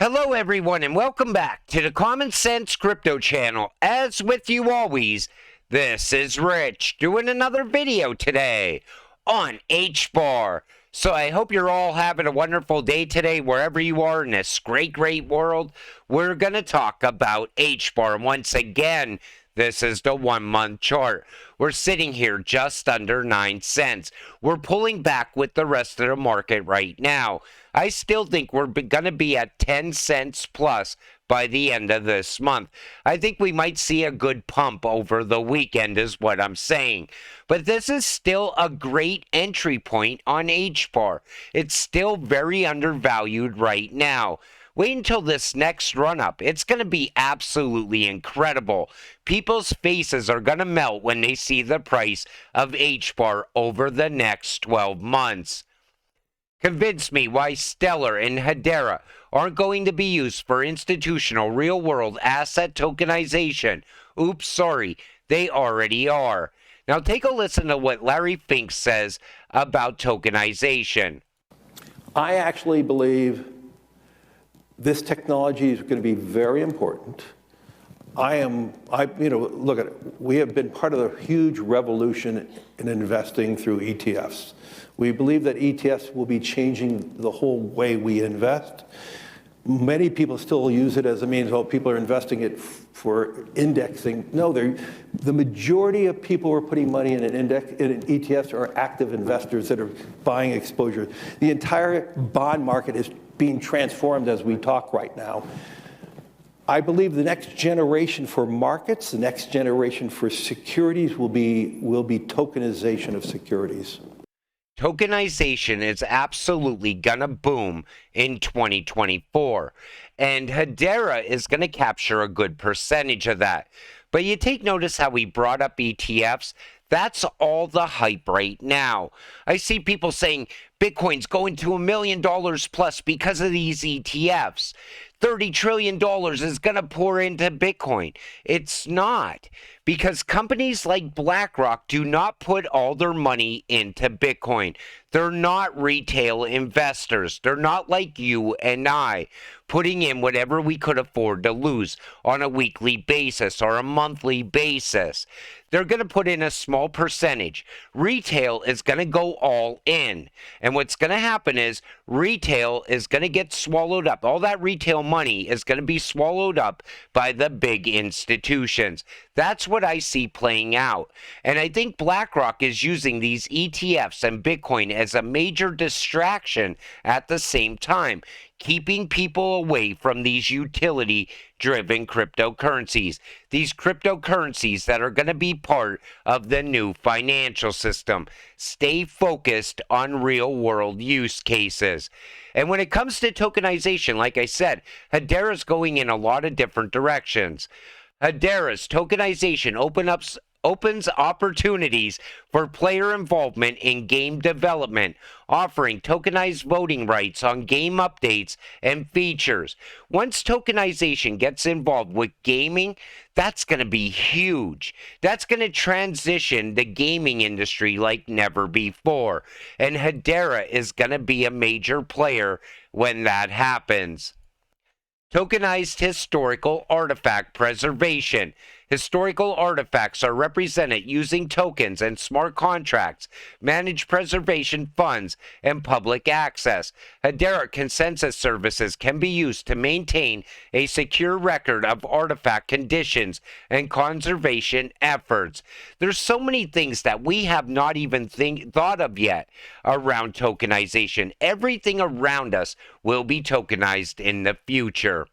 Hello everyone and welcome back to the Common Sense Crypto channel. As with you always, this is Rich doing another video today on Hbar. So I hope you're all having a wonderful day today wherever you are in this great world. We're going to talk about Hbar. And once again, this is the 1 month chart. We're sitting here just under 9 cents. We're pulling back with the rest of the market right now. I still think we're going to be at 10 cents plus by the end of this month. I think we might see a good pump over the weekend is what I'm saying. But this is still a great entry point on Hbar. It's still very undervalued right now. Wait until this next run-up. It's going to be absolutely incredible. People's faces are going to melt when they see the price of Hbar over the next 12 months. Convince me why Stellar and Hedera aren't going to be used for institutional real-world asset tokenization. Oops, sorry, they already are. Now take a listen to what Larry Fink says about tokenization. I actually believe this technology is going to be very important. Look at it. We have been part of a huge revolution in investing through ETFs. We believe that ETFs will be changing the whole way we invest. Many people still use it as a means, well, people are investing it for indexing. No, the majority of people who are putting money in in ETFs are active investors that are buying exposure. The entire bond market is being transformed as we talk right now. I believe the next generation for markets, the next generation for securities will be tokenization of securities. Tokenization is absolutely gonna boom in 2024, and Hedera is gonna capture a good percentage of that. But you take notice how we brought up ETFs. That's all the hype right now. I see people saying Bitcoin's going to $1 million plus because of these ETFs. $30 trillion is going to pour into Bitcoin. It's not, because companies like BlackRock do not put all their money into Bitcoin. They're not retail investors. They're not like you and I, putting in whatever we could afford to lose on a weekly basis or a monthly basis. They're going to put in a small percentage. Retail is going to go all in. And what's going to happen is retail is going to get swallowed up. All that retail money is going to be swallowed up by the big institutions. That's what I see playing out. And I think BlackRock is using these ETFs and Bitcoin as a major distraction at the same time, keeping people away from these utility-driven cryptocurrencies. These cryptocurrencies that are going to be part of the new financial system. Stay focused on real-world use cases. And when it comes to tokenization, like I said, Hedera's going in a lot of different directions. Hedera's tokenization opens opportunities for player involvement in game development, offering tokenized voting rights on game updates and features. Once tokenization gets involved with gaming, that's going to be huge. That's going to transition the gaming industry like never before. And Hedera is going to be a major player when that happens. Tokenized historical artifact preservation. Historical artifacts are represented using tokens and smart contracts, managed preservation funds, and public access. Hedera consensus services can be used to maintain a secure record of artifact conditions and conservation efforts. There's so many things that we have not even thought of yet around tokenization. Everything around us will be tokenized in the future.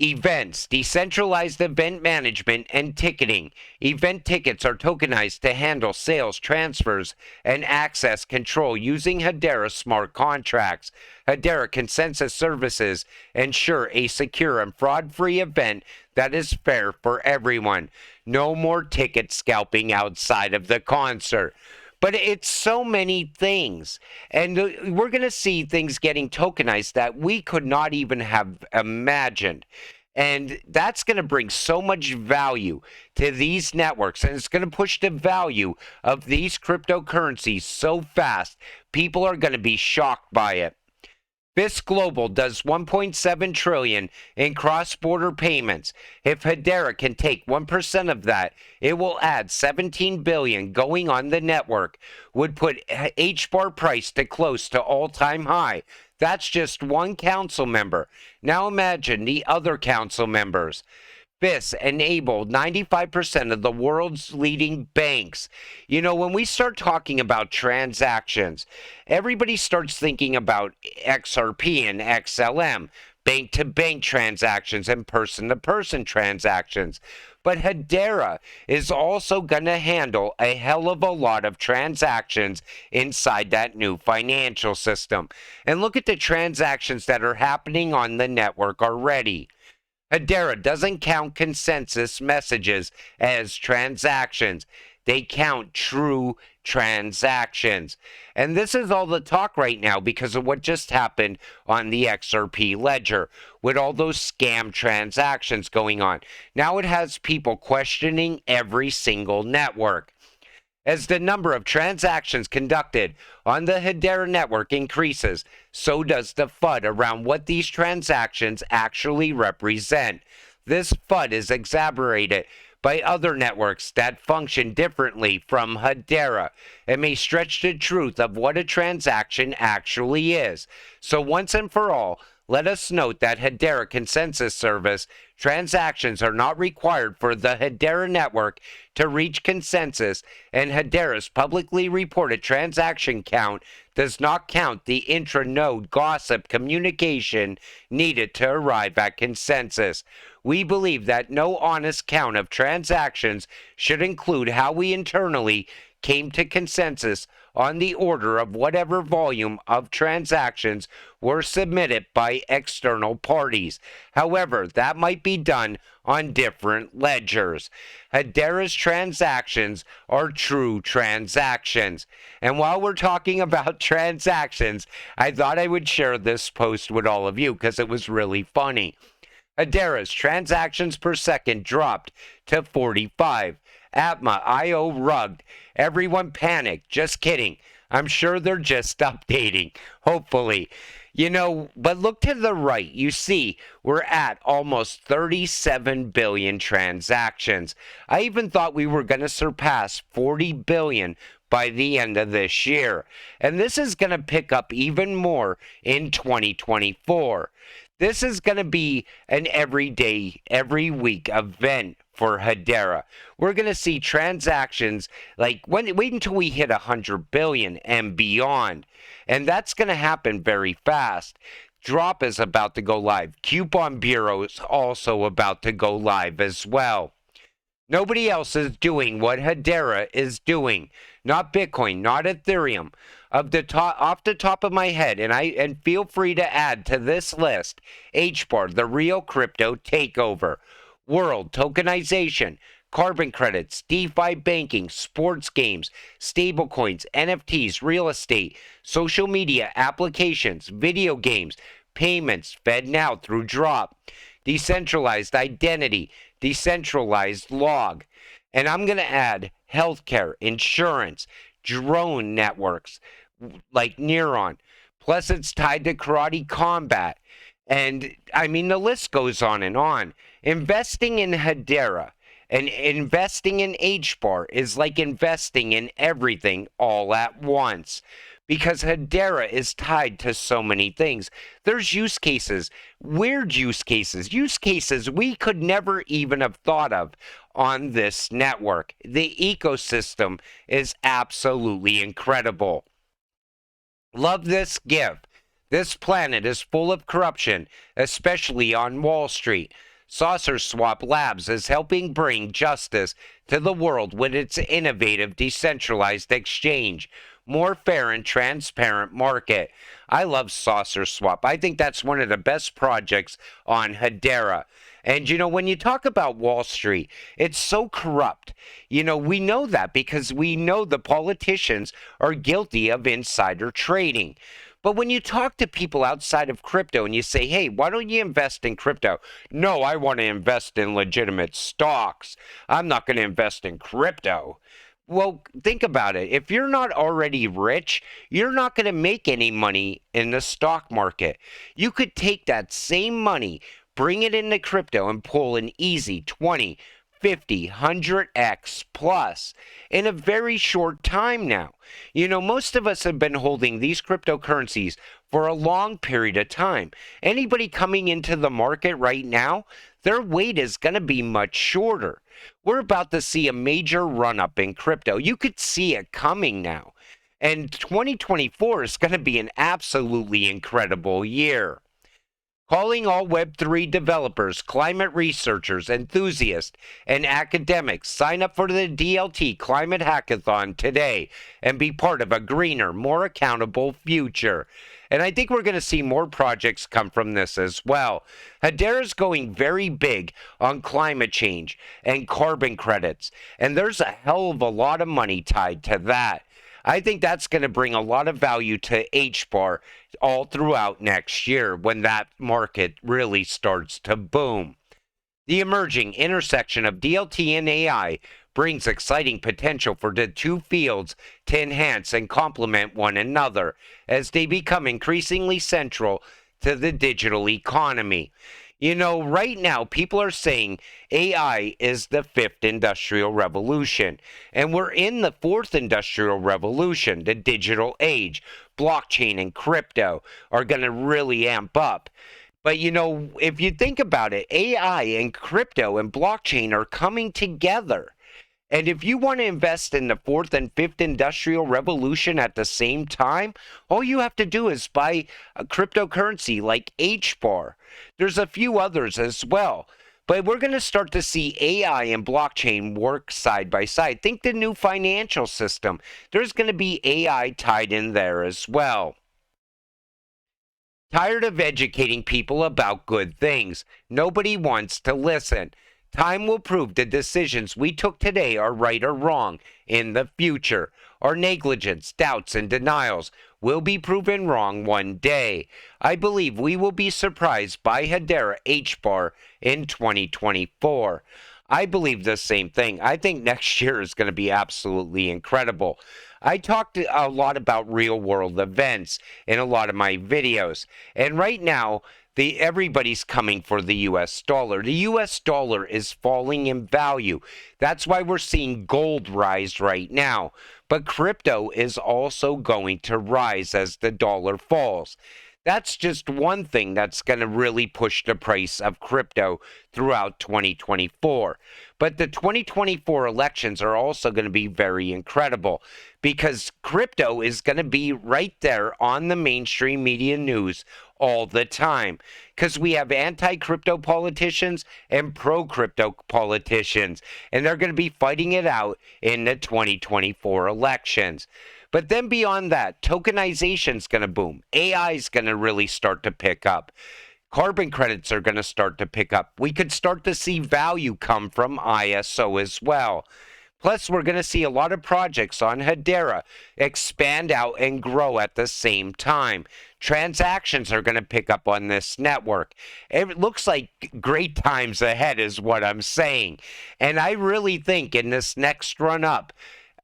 Events, decentralized event management and ticketing. Event tickets are tokenized to handle sales, transfers, and access control using Hedera smart contracts. Hedera consensus services ensure a secure and fraud-free event that is fair for everyone. No more ticket scalping outside of the concert. But it's so many things. And we're going to see things getting tokenized that we could not even have imagined. And that's going to bring so much value to these networks. And it's going to push the value of these cryptocurrencies so fast, people are going to be shocked by it. BIS Global does 1.7 trillion in cross-border payments. If Hedera can take 1% of that, it will add 17 billion going on the network, would put Hbar price to close to all-time high. That's just one council member. Now imagine the other council members. BIS enabled 95% of the world's leading banks. You know, when we start talking about transactions, everybody starts thinking about XRP and XLM, bank-to-bank transactions and person-to-person transactions. But Hedera is also going to handle a hell of a lot of transactions inside that new financial system. And look at the transactions that are happening on the network already. Hedera doesn't count consensus messages as transactions. They count true transactions. And this is all the talk right now because of what just happened on the XRP ledger with all those scam transactions going on. Now it has people questioning every single network. As the number of transactions conducted on the Hedera network increases, so does the FUD around what these transactions actually represent. This FUD is exacerbated by other networks that function differently from Hedera and may stretch the truth of what a transaction actually is. So once and for all, let us note that Hedera Consensus Service transactions are not required for the Hedera network to reach consensus, and Hedera's publicly reported transaction count does not count the intra-node gossip communication needed to arrive at consensus. We believe that no honest count of transactions should include how we internally came to consensus on the order of whatever volume of transactions were submitted by external parties. However, that might be done on different ledgers. Hedera's transactions are true transactions. And while we're talking about transactions, I thought I would share this post with all of you because it was really funny. Hedera's transactions per second dropped to 45. Atma IO rugged. Everyone panicked. Just kidding. I'm sure they're just updating. Hopefully. You know, but look to the right. You see, we're at almost 37 billion transactions. I even thought we were going to surpass 40 billion by the end of this year. And this is going to pick up even more in 2024. This is going to be an everyday, every week event for Hedera. We're going to see transactions like wait until we hit 100 billion and beyond. And that's going to happen very fast. Drop is about to go live. Coupon Bureau is also about to go live as well. Nobody else is doing what Hedera is doing. Not Bitcoin, not Ethereum. Off the top of my head, and feel free to add to this list, Hbar, the real crypto takeover, world tokenization, carbon credits, DeFi banking, sports games, stablecoins, NFTs, real estate, social media applications, video games, payments fed now through Drop, decentralized identity, decentralized log. And I'm going to add healthcare, insurance, drone networks like Neuron. Plus, it's tied to karate combat. And I mean, the list goes on and on. Investing in Hedera and investing in Hbar is like investing in everything all at once. Because Hedera is tied to so many things. There's use cases, weird use cases we could never even have thought of on this network. The ecosystem is absolutely incredible. Love this GIF. This planet is full of corruption, especially on Wall Street. Saucer Swap Labs is helping bring justice to the world with its innovative decentralized exchange. More fair and transparent market. I love Saucer Swap. I think that's one of the best projects on Hedera. And, you know, when you talk about Wall Street, it's so corrupt. You know, we know that because we know the politicians are guilty of insider trading. But when you talk to people outside of crypto and you say, hey, why don't you invest in crypto? No, I want to invest in legitimate stocks. I'm not going to invest in crypto. Well, think about it. If you're not already rich, you're not going to make any money in the stock market. You could take that same money, bring it into crypto, and pull an easy 20, 50, 100x plus in a very short time now. Most of us have been holding these cryptocurrencies for a long period of time. Anybody coming into the market right now, their wait is going to be much shorter. We're about to see a major run up in crypto. You could see it coming now. And 2024 is going to be an absolutely incredible year. Calling all Web3 developers, climate researchers, enthusiasts, and academics, sign up for the DLT Climate Hackathon today and be part of a greener, more accountable future. And I think we're going to see more projects come from this as well. Hedera's going very big on climate change and carbon credits, and there's a hell of a lot of money tied to that. I think that's going to bring a lot of value to Hbar all throughout next year when that market really starts to boom. The emerging intersection of DLT and AI brings exciting potential for the two fields to enhance and complement one another as they become increasingly central to the digital economy. Right now, people are saying AI is the fifth industrial revolution, and we're in the fourth industrial revolution, the digital age. Blockchain and crypto are going to really amp up. But if you think about it, AI and crypto and blockchain are coming together. And if you want to invest in the fourth and fifth industrial revolution at the same time, all you have to do is buy a cryptocurrency like Hbar. There's a few others as well. But we're going to start to see AI and blockchain work side by side. Think the new financial system. There's going to be AI tied in there as well. Tired of educating people about good things. Nobody wants to listen. Time will prove the decisions we took today are right or wrong in the future. Our negligence, doubts, and denials will be proven wrong one day. I believe we will be surprised by Hedera Hbar in 2024. I believe the same thing. I think next year is going to be absolutely incredible. I talked a lot about real world events in a lot of my videos. And right now, everybody's coming for the US dollar. The US dollar is falling in value. That's why we're seeing gold rise right now. But crypto is also going to rise as the dollar falls. That's just one thing that's going to really push the price of crypto throughout 2024. But the 2024 elections are also going to be very incredible because crypto is going to be right there on the mainstream media news all the time because we have anti-crypto politicians and pro-crypto politicians, and they're going to be fighting it out in the 2024 elections. But then beyond that, tokenization is going to boom. AI is going to really start to pick up. Carbon credits are going to start to pick up. We could start to see value come from ISO as well. Plus, we're going to see a lot of projects on Hedera expand out and grow at the same time. Transactions are going to pick up on this network. It looks like great times ahead is what I'm saying. And I really think in this next run up,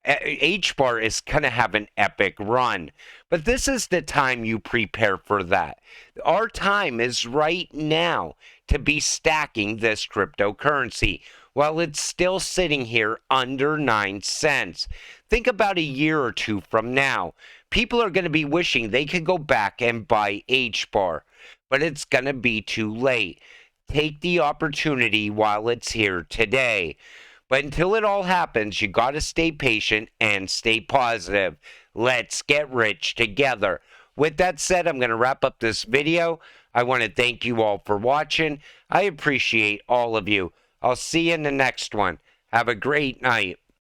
Hbar is going to have an epic run. But this is the time you prepare for that. Our time is right now to be stacking this cryptocurrency while it's still sitting here under 9 cents. Think about a year or two from now. People are going to be wishing they could go back and buy Hbar, but it's going to be too late. Take the opportunity while it's here today. But until it all happens, you got to stay patient and stay positive. Let's get rich together. With that said, I'm going to wrap up this video. I want to thank you all for watching. I appreciate all of you. I'll see you in the next one. Have a great night.